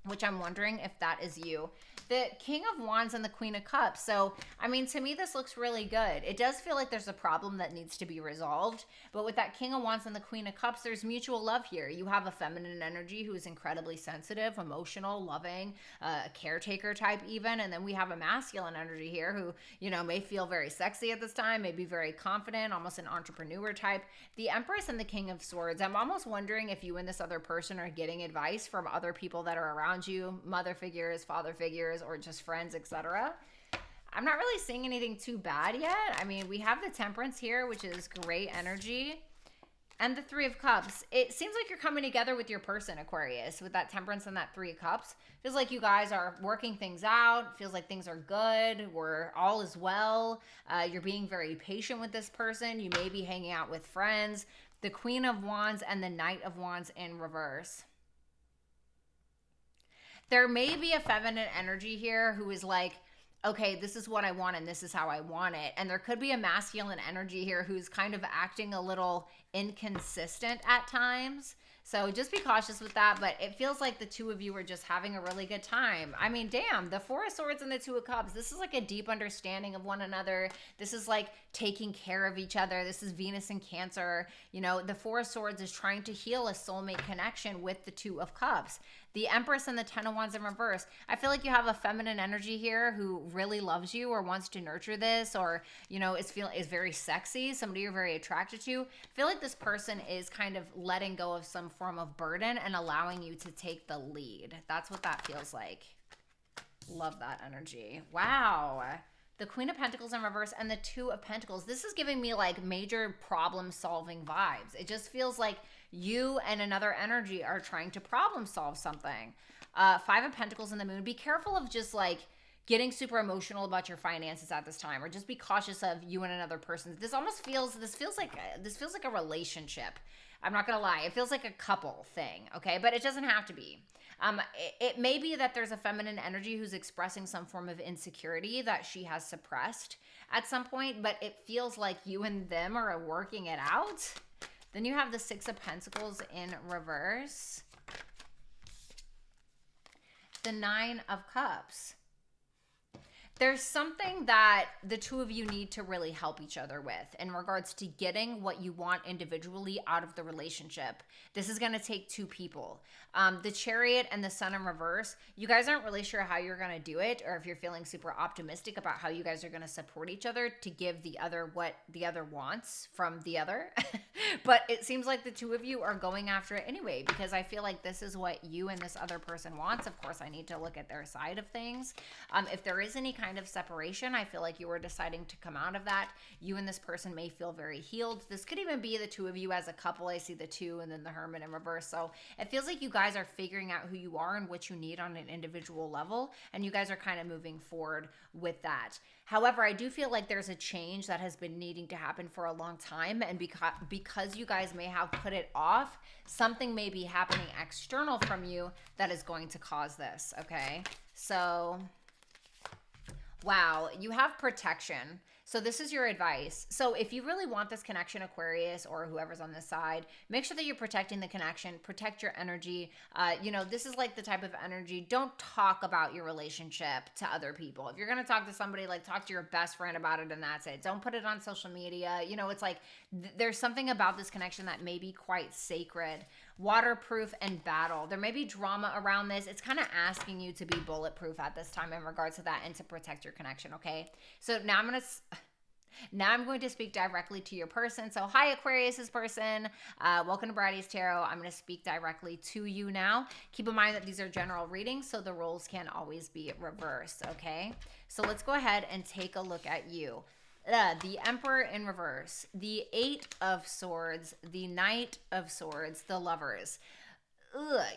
which I'm wondering if that is you. The King of Wands and the Queen of Cups. So, I mean, to me, this looks really good. It does feel like there's a problem that needs to be resolved. But with that King of Wands and the Queen of Cups, there's mutual love here. You have a feminine energy who is incredibly sensitive, emotional, loving, a caretaker type even. And then we have a masculine energy here who, you know, may feel very sexy at this time, may be very confident, almost an entrepreneur type. The Empress and the King of Swords. I'm almost wondering if you and this other person are getting advice from other people that are around you, mother figures, father figures, or just friends, etc. I'm not really seeing anything too bad yet. I mean, we have the Temperance here, which is great energy, and the Three of Cups. It seems like you're coming together with your person, Aquarius, with that Temperance and that Three of Cups. Feels like you guys are working things out. Feels like things are good. All is well. You're being very patient with this person. You may be hanging out with friends. The Queen of Wands and the Knight of Wands in reverse. There may be a feminine energy here who is like, okay, this is what I want and this is how I want it. And there could be a masculine energy here who's kind of acting a little inconsistent at times. So just be cautious with that. But it feels like the two of you are just having a really good time. I mean, damn, the Four of Swords and the Two of Cups. This is like a deep understanding of one another. This is like taking care of each other. This is Venus and Cancer. You know, the Four of Swords is trying to heal a soulmate connection with the Two of Cups. The Empress and the Ten of Wands in reverse. I feel like you have a feminine energy here who really loves you or wants to nurture this, or, you know, is very sexy, somebody you're very attracted to. I feel like this person is kind of letting go of some form of burden and allowing you to take the lead. That's what that feels like. Love that energy. Wow. The Queen of Pentacles in reverse and the Two of Pentacles. This is giving me like major problem solving vibes. It just feels like you and another energy are trying to problem solve something. Five of Pentacles in the Moon. Be careful of just like getting super emotional about your finances at this time, or just be cautious of you and another person. This feels like a relationship. I'm not gonna lie, it feels like a couple thing, okay? But it doesn't have to be. It may be that there's a feminine energy who's expressing some form of insecurity that she has suppressed at some point, but it feels like you and them are working it out. Then you have the Six of Pentacles in reverse. The Nine of Cups. There's something that the two of you need to really help each other with in regards to getting what you want individually out of the relationship. This is going to take two people. The Chariot and the Sun in reverse, you guys aren't really sure how you're going to do it, or if you're feeling super optimistic about how you guys are going to support each other to give the other what the other wants from the other. But it seems like the two of you are going after it anyway, because I feel like this is what you and this other person wants. Of course, I need to look at their side of things. If there is any kind of separation, I feel like you are deciding to come out of that. You and this person may feel very healed. This could even be the two of you as a couple. I see the Two and then the Hermit in reverse. So it feels like you guys are figuring out who you are and what you need on an individual level, and you guys are kind of moving forward with that. However, I do feel like there's a change that has been needing to happen for a long time, and because you guys may have put it off, something may be happening external from you that is going to cause this, okay? So wow, you have protection. So this is your advice. So if you really want this connection, Aquarius, or whoever's on this side, make sure that you're protecting the connection, protect your energy. This is like the type of energy, don't talk about your relationship to other people. If you're going to talk to somebody, like talk to your best friend about it and that's it. Don't put it on social media. It's like there's something about this connection that may be quite sacred. Waterproof and battle. There may be drama around this. It's kind of asking you to be bulletproof at this time in regards to that and to protect your connection, okay? So now I'm going to speak directly to your person. So hi, Aquarius's person. Welcome to Bratty Tarot. I'm going to speak directly to you now. Keep in mind that these are general readings, so the roles can always be reversed, okay? So let's go ahead and take a look at you. The Emperor in reverse, the Eight of Swords, the Knight of Swords, the Lovers.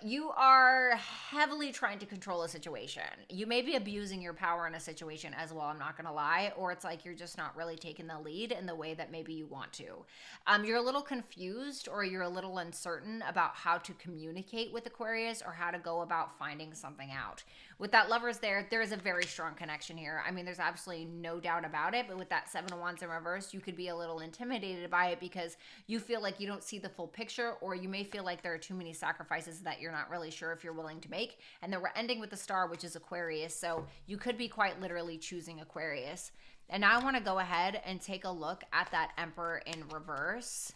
You are heavily trying to control a situation. You may be abusing your power in a situation as well, I'm not going to lie, or it's like you're just not really taking the lead in the way that maybe you want to. You're a little confused, or you're a little uncertain about how to communicate with Aquarius or how to go about finding something out. With that Lovers there is a very strong connection here. I mean, there's absolutely no doubt about it, but with that Seven of Wands in reverse, you could be a little intimidated by it because you feel like you don't see the full picture, or you may feel like there are too many sacrifices that you're not really sure if you're willing to make. And then we're ending with the Star, which is Aquarius, so you could be quite literally choosing Aquarius. And now I want to go ahead and take a look at that Emperor in reverse.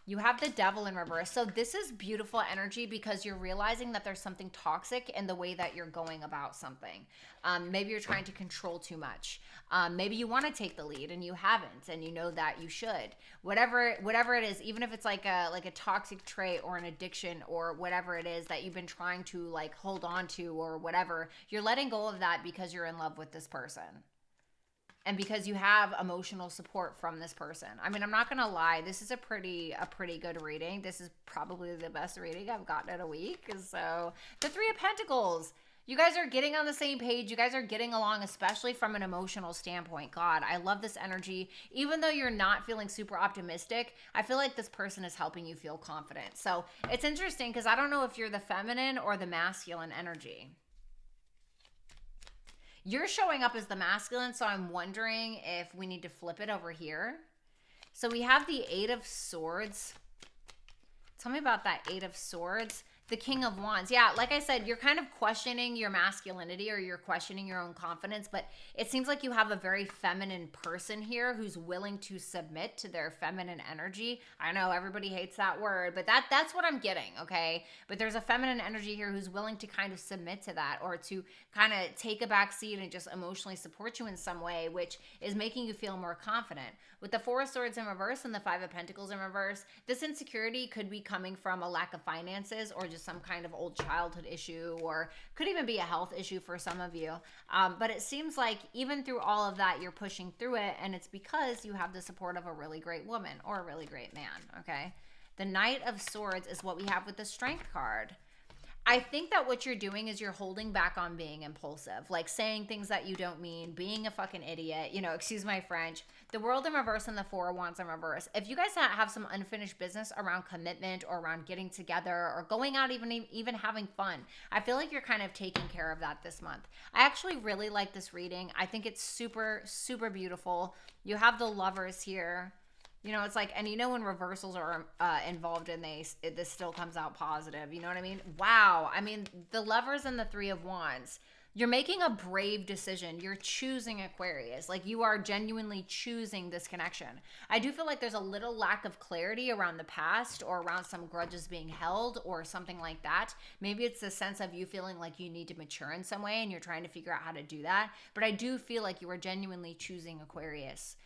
You have the Devil in reverse. So this is beautiful energy because you're realizing that there's something toxic in the way that you're going about something. Maybe you're trying to control too much. Maybe you want to take the lead and you haven't, and you know that you should. Whatever it is, even if it's like a toxic trait or an addiction or whatever it is that you've been trying to like hold on to or whatever, you're letting go of that because you're in love with this person. And because you have emotional support from this person. I mean, I'm not going to lie. This is a pretty good reading. This is probably the best reading I've gotten in a week. So the Three of Pentacles. You guys are getting on the same page. You guys are getting along, especially from an emotional standpoint. God, I love this energy. Even though you're not feeling super optimistic, I feel like this person is helping you feel confident. So it's interesting because I don't know if you're the feminine or the masculine energy. You're showing up as the masculine, so I'm wondering if we need to flip it over here. So we have the Eight of Swords. Tell me about that Eight of Swords. The King of Wands. Yeah, like I said, you're kind of questioning your masculinity, or you're questioning your own confidence, but it seems like you have a very feminine person here who's willing to submit to their feminine energy. I know everybody hates that word, but that's what I'm getting, okay? But there's a feminine energy here who's willing to kind of submit to that, or to kind of take a back seat and just emotionally support you in some way, which is making you feel more confident. With the Four of Swords in reverse and the Five of Pentacles in reverse, this insecurity could be coming from a lack of finances, or just some kind of old childhood issue, or could even be a health issue for some of you. But it seems like even through all of that, you're pushing through it, and it's because you have the support of a really great woman or a really great man, okay? The Knight of Swords is what we have with the Strength card. I think that what you're doing is you're holding back on being impulsive, like saying things that you don't mean, being a fucking idiot, you know, excuse my French. The World in reverse and the Four of Wands in reverse. If you guys have some unfinished business around commitment or around getting together or going out, even having fun, I feel like you're kind of taking care of that this month. I actually really like this reading. I think it's super, super beautiful. You have the Lovers here. You know, it's like, and you know when reversals are involved and this still comes out positive. You know what I mean? Wow. I mean, the Lovers and the Three of Wands. You're making a brave decision. You're choosing Aquarius. Like, you are genuinely choosing this connection. I do feel like there's a little lack of clarity around the past or around some grudges being held or something like that. Maybe it's a sense of you feeling like you need to mature in some way and you're trying to figure out how to do that. But I do feel like you are genuinely choosing Aquarius.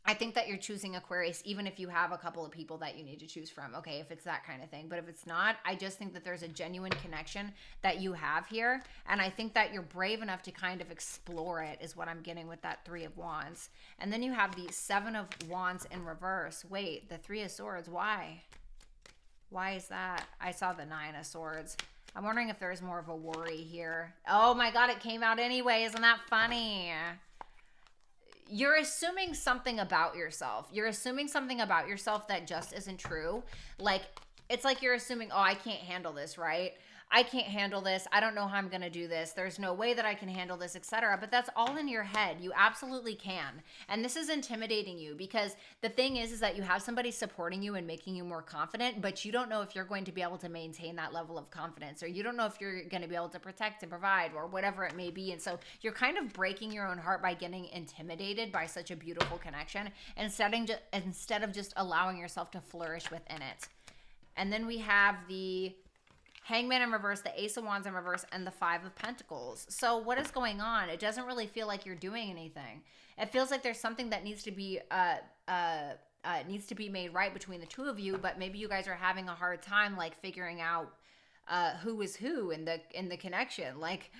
I think that you're choosing Aquarius even if you have a couple of people that you need to choose from, okay, if it's that kind of thing. But if it's not, I just think that there's a genuine connection that you have here. And I think that you're brave enough to kind of explore it is what I'm getting with that Three of Wands. And then you have the Seven of Wands in reverse. Wait, the Three of Swords, why? Why is that? I saw the Nine of Swords. I'm wondering if there's more of a worry here. Oh my God, it came out anyway. Isn't that funny? You're assuming something about yourself. You're assuming something about yourself that just isn't true. Like, it's like you're assuming, oh, I can't handle this, right? I can't handle this. I don't know how I'm going to do this. There's no way that I can handle this, etc. But that's all in your head. You absolutely can. And this is intimidating you because the thing is that you have somebody supporting you and making you more confident, but you don't know if you're going to be able to maintain that level of confidence, or you don't know if you're going to be able to protect and provide or whatever it may be. And so you're kind of breaking your own heart by getting intimidated by such a beautiful connection instead of just allowing yourself to flourish within it. And then we have the Hangman in reverse, the Ace of Wands in reverse, and the Five of Pentacles. So what is going on? It doesn't really feel like you're doing anything. It feels like there's something that needs to be made right between the two of you, but maybe you guys are having a hard time like figuring out who is who in the connection. Like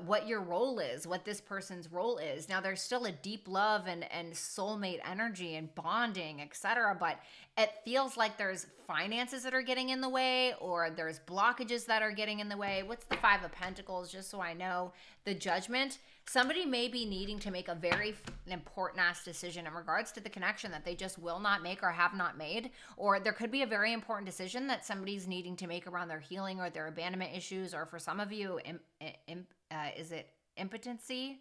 what your role is, what this person's role is. Now, there's still a deep love and soulmate energy and bonding, etc. But it feels like there's finances that are getting in the way, or there's blockages that are getting in the way. What's the Five of Pentacles? Just so I know. The Judgment. Somebody may be needing to make a very important ass decision in regards to the connection that they just will not make or have not made. Or there could be a very important decision that somebody's needing to make around their healing or their abandonment issues. Or for some of you, is it impotency?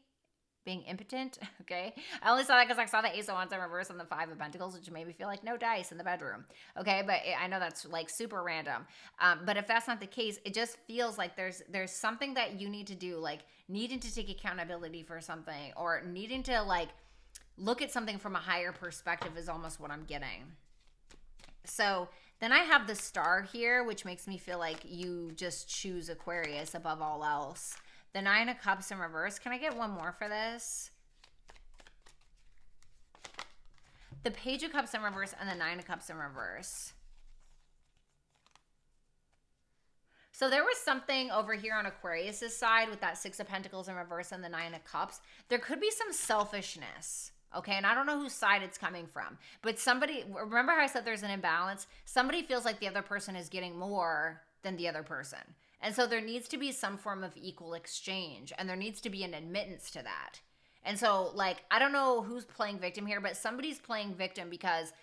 Being impotent? Okay. I only saw that because I saw the Ace of Wands in reverse and the Five of Pentacles, which made me feel like no dice in the bedroom. Okay. But I know that's like super random. But if that's not the case, it just feels like there's something that you need to do, like needing to take accountability for something or needing to like look at something from a higher perspective is almost what I'm getting. So then I have the Star here, which makes me feel like you just choose Aquarius above all else. The Nine of Cups in reverse. Can I get one more for this? The Page of Cups in reverse and the Nine of Cups in reverse. So there was something over here on Aquarius's side with that Six of Pentacles in reverse and the Nine of Cups. There could be some selfishness. Okay, and I don't know whose side it's coming from. But somebody, remember how I said there's an imbalance? Somebody feels like the other person is getting more than the other person. And so there needs to be some form of equal exchange, and there needs to be an admittance to that. And so, like, I don't know who's playing victim here, but somebody's playing victim because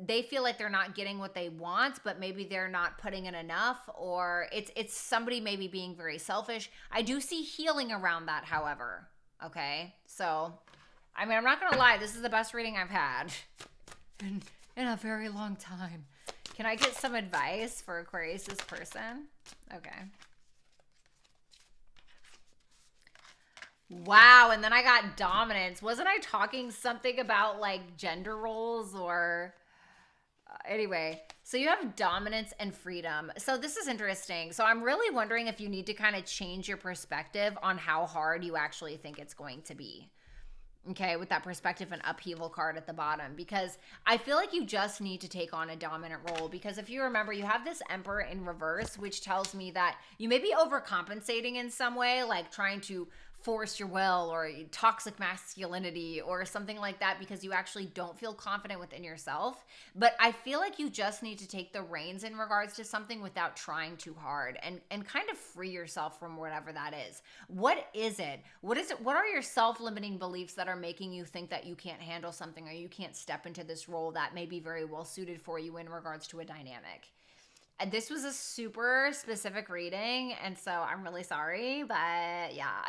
they feel like they're not getting what they want, but maybe they're not putting in enough, or it's somebody maybe being very selfish. I do see healing around that, however. Okay? So, I mean, I'm not going to lie. This is the best reading I've had in a very long time. Can I get some advice for Aquarius's person? Okay. Wow, and then I got dominance. Wasn't I talking something about like gender roles or anyway, so you have dominance and freedom. So this is interesting. So I'm really wondering if you need to kind of change your perspective on how hard you actually think it's going to be. Okay, with that perspective and upheaval card at the bottom, because I feel like you just need to take on a dominant role. Because if you remember, you have this Emperor in reverse, which tells me that you may be overcompensating in some way, like trying to force your will or toxic masculinity or something like that because you actually don't feel confident within yourself. But I feel like you just need to take the reins in regards to something without trying too hard and kind of free yourself from whatever that is. What is it? What is it? What are your self-limiting beliefs that are making you think that you can't handle something or you can't step into this role that may be very well suited for you in regards to a dynamic? And this was a super specific reading, and so I'm really sorry, but yeah.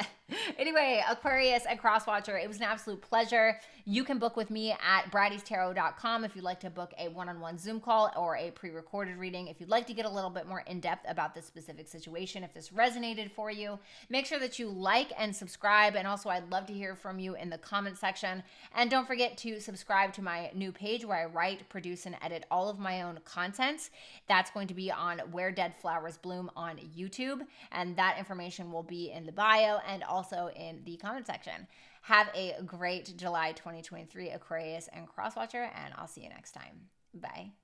Anyway, Aquarius and Crosswatcher, it was an absolute pleasure. You can book with me at brattytarot.com if you'd like to book a one-on-one Zoom call or a pre-recorded reading. If you'd like to get a little bit more in-depth about this specific situation, if this resonated for you, make sure that you like and subscribe. And also, I'd love to hear from you in the comment section. And don't forget to subscribe to my new page where I write, produce, and edit all of my own content. That's going to be on Where Dead Flowers Bloom on YouTube, and that information will be in the bio and also in the comment section. Have a great July 2023 Aquarius and Crosswatcher, and I'll see you next time. Bye.